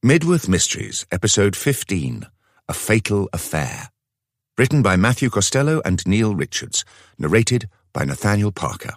Mydworth Mysteries, Episode 15, A Fatal Affair. Written by Matthew Costello and Neil Richards. Narrated by Nathaniel Parker.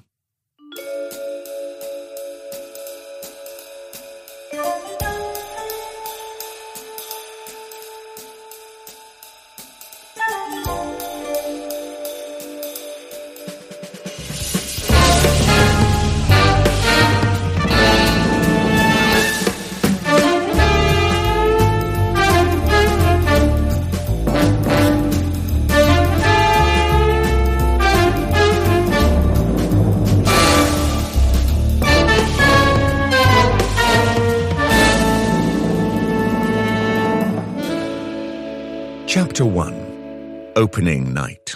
Chapter 1. Opening Night.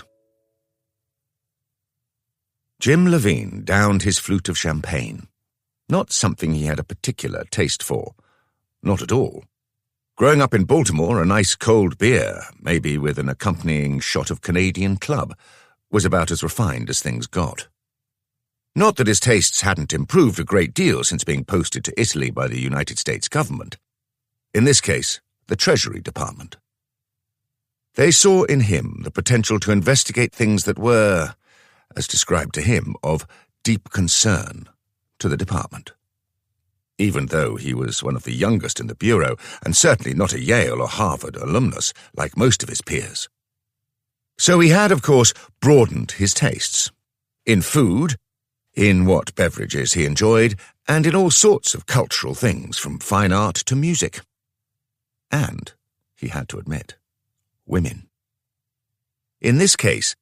Jim Levine downed his flute of champagne. Not something he had a particular taste for. Not at all. Growing up in Baltimore, a nice cold beer, maybe with an accompanying shot of Canadian Club, was about as refined as things got. Not that his tastes hadn't improved a great deal since being posted to Italy by the United States government. In this case, the Treasury Department. They saw in him the potential to investigate things that were, as described to him, of deep concern to the department. Even though he was one of the youngest in the bureau, and certainly not a Yale or Harvard alumnus like most of his peers. So he had, of course, broadened his tastes. In food, in what beverages he enjoyed, and in all sorts of cultural things, from fine art to music. And, he had to admit, women. In this case,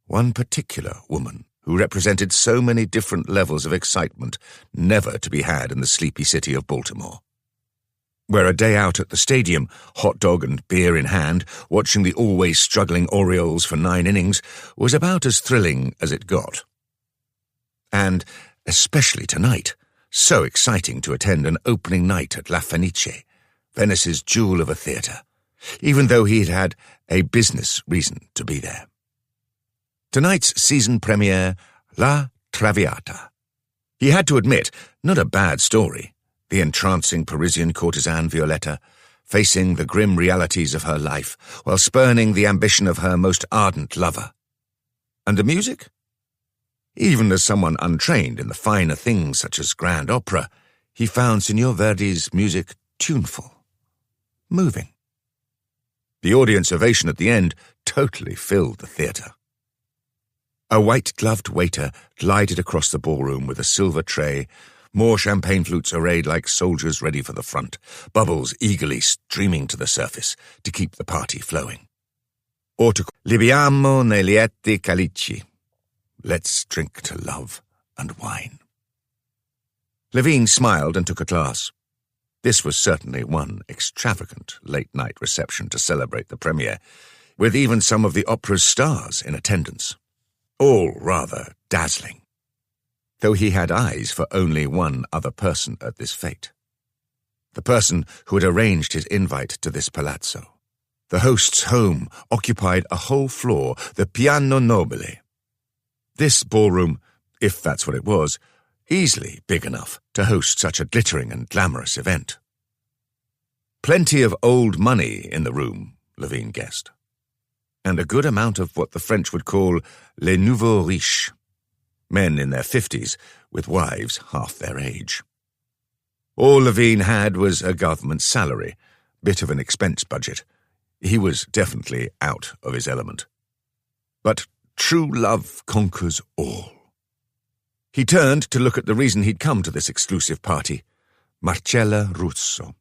one particular woman who represented so many different levels of excitement never to be had in the sleepy city of Baltimore, where a day out at the stadium, hot dog and beer in hand, watching the always struggling Orioles for 9 innings, was about as thrilling as it got. And, especially tonight, so exciting to attend an opening night at La Fenice, Venice's jewel of a theatre, even though he'd had a business reason to be there. Tonight's season premiere, La Traviata. He had to admit, not a bad story. The entrancing Parisian courtesan Violetta, facing the grim realities of her life while spurning the ambition of her most ardent lover. And the music? Even as someone untrained in the finer things such as grand opera, he found Signor Verdi's music tuneful, moving. The audience ovation at the end totally filled the theatre. A white-gloved waiter glided across the ballroom with a silver tray, more champagne flutes arrayed like soldiers ready for the front, bubbles eagerly streaming to the surface to keep the party flowing. Or to Libiamo nei lieti calici. Let's drink to love and wine. Levine smiled and took a glass. This was certainly one extravagant late-night reception to celebrate the premiere, with even some of the opera's stars in attendance. All rather dazzling, though he had eyes for only one other person at this fete. The person who had arranged his invite to this palazzo. The host's home occupied a whole floor, the Piano Nobile. This ballroom, if that's what it was, easily big enough to host such a glittering and glamorous event. Plenty of old money in the room, Levine guessed, and a good amount of what the French would call les nouveaux riches, men in their 50s with wives half their age. All Levine had was a government salary, bit of an expense budget. He was definitely out of his element. But true love conquers all. He turned to look at the reason he'd come to this exclusive party, Marcella Russo,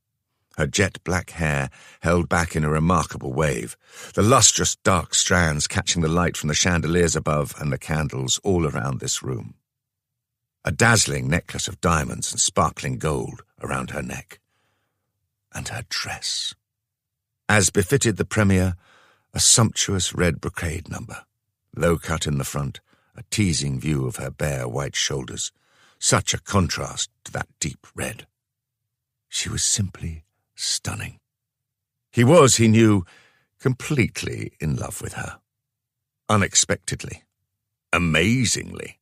her jet-black hair held back in a remarkable wave, the lustrous dark strands catching the light from the chandeliers above and the candles all around this room. A dazzling necklace of diamonds and sparkling gold around her neck. And her dress. As befitted the premiere, a sumptuous red brocade number, low cut in the front, a teasing view of her bare white shoulders, such a contrast to that deep red. She was simply stunning. He was, he knew, completely in love with her. Unexpectedly. Amazingly.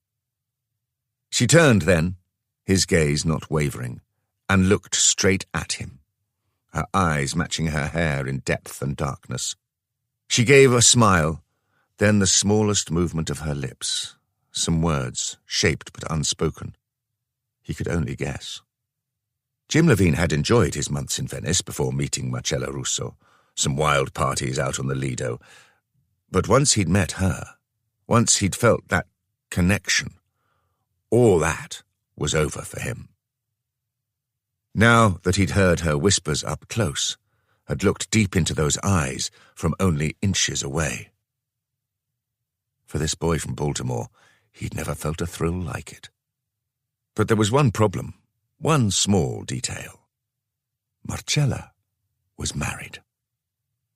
She turned then, his gaze not wavering, and looked straight at him. her eyes matching her hair in depth and darkness. She gave a smile, then the smallest movement of her lips, some words, shaped but unspoken. He could only guess. Jim Levine had enjoyed his months in Venice before meeting Marcella Russo, some wild parties out on the Lido. But once he'd met her, once he'd felt that connection, all that was over for him. Now that he'd heard her whispers up close, had looked deep into those eyes from only inches away. For this boy from Baltimore, he'd never felt a thrill like it. But there was one problem, one small detail. Marcella was married.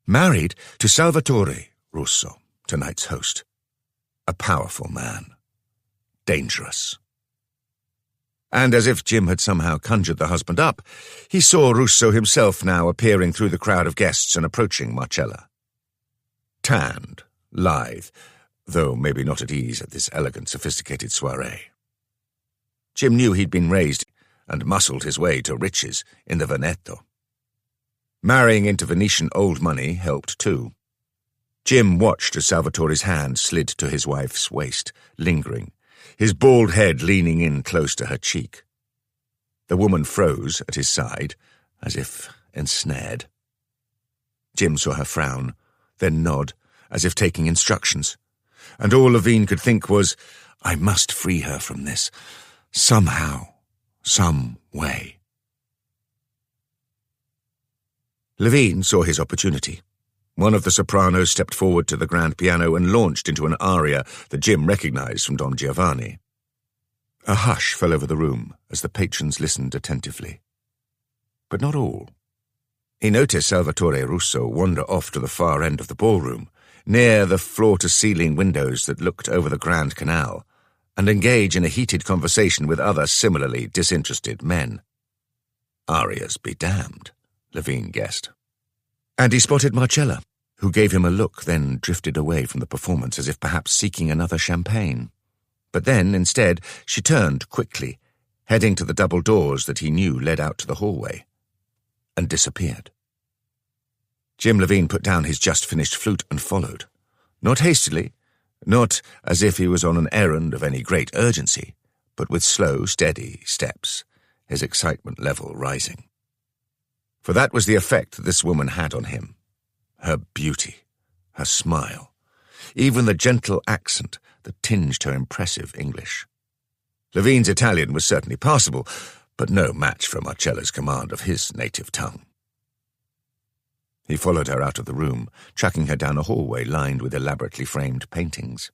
Married to Salvatore Russo, tonight's host. A powerful man. Dangerous. And as if Jim had somehow conjured the husband up, he saw Russo himself now appearing through the crowd of guests and approaching Marcella. Tanned, lithe, though maybe not at ease at this elegant, sophisticated soiree. Jim knew he'd been raised and muscled his way to riches in the Veneto. Marrying into Venetian old money helped too. Jim watched as Salvatore's hand slid to his wife's waist, lingering, his bald head leaning in close to her cheek. The woman froze at his side, as if ensnared. Jim saw her frown, then nod, as if taking instructions, and all Levine could think was, I must free her from this, somehow, some way. Levine saw his opportunity. One of the sopranos stepped forward to the grand piano and launched into an aria that Jim recognized from Don Giovanni. A hush fell over the room as the patrons listened attentively. But not all. He noticed Salvatore Russo wander off to the far end of the ballroom, near the floor-to-ceiling windows that looked over the Grand Canal, and engage in a heated conversation with other similarly disinterested men. Arias be damned, Levine guessed. And he spotted Marcella, who gave him a look, then drifted away from the performance as if perhaps seeking another champagne. But then, instead, she turned quickly, heading to the double doors that he knew led out to the hallway, and disappeared. Jim Levine put down his just-finished flute and followed, not hastily, not as if he was on an errand of any great urgency, but with slow, steady steps, his excitement level rising. For that was the effect that this woman had on him. Her beauty, her smile, even the gentle accent that tinged her impressive English. Levine's Italian was certainly passable, but no match for Marcella's command of his native tongue. He followed her out of the room, tracking her down a hallway lined with elaborately framed paintings.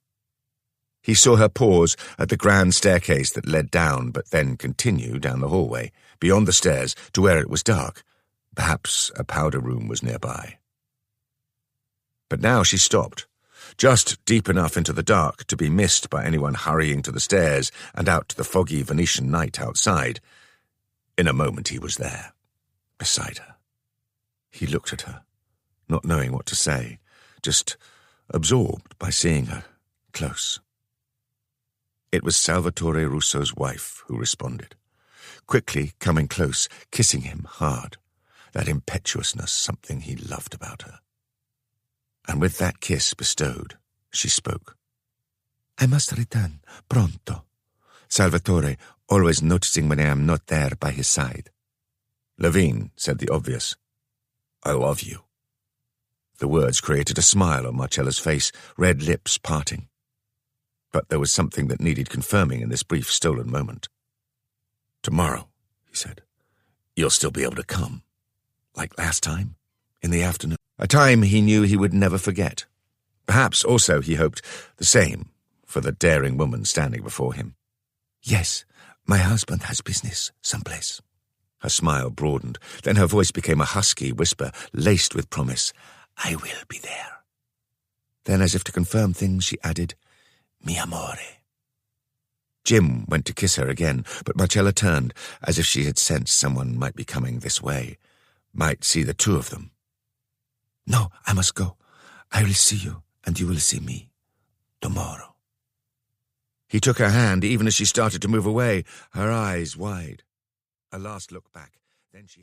He saw her pause at the grand staircase that led down but then continue down the hallway, beyond the stairs to where it was dark. Perhaps a powder room was nearby. But now she stopped, just deep enough into the dark to be missed by anyone hurrying to the stairs and out to the foggy Venetian night outside. In a moment he was there, beside her. He looked at her, not knowing what to say, just absorbed by seeing her close. It was Salvatore Russo's wife who responded, quickly coming close, kissing him hard, that impetuousness something he loved about her. And with that kiss bestowed, she spoke. I must return, pronto. Salvatore, always noticing when I am not there by his side. Levine said the obvious. I love you. The words created a smile on Marcella's face, red lips parting. But there was something that needed confirming in this brief stolen moment. Tomorrow, he said, you'll still be able to come. Like last time, in the afternoon. A time he knew he would never forget. Perhaps also, he hoped, the same for the daring woman standing before him. Yes, my husband has business someplace. Her smile broadened, then her voice became a husky whisper, laced with promise. I will be there. Then, as if to confirm things, she added, Mi amore. Jim went to kiss her again, but Marcella turned, as if she had sensed someone might be coming this way, might see the two of them. No, I must go. I will see you, and you will see me. Tomorrow. He took her hand even as she started to move away, her eyes wide. A last look back, then she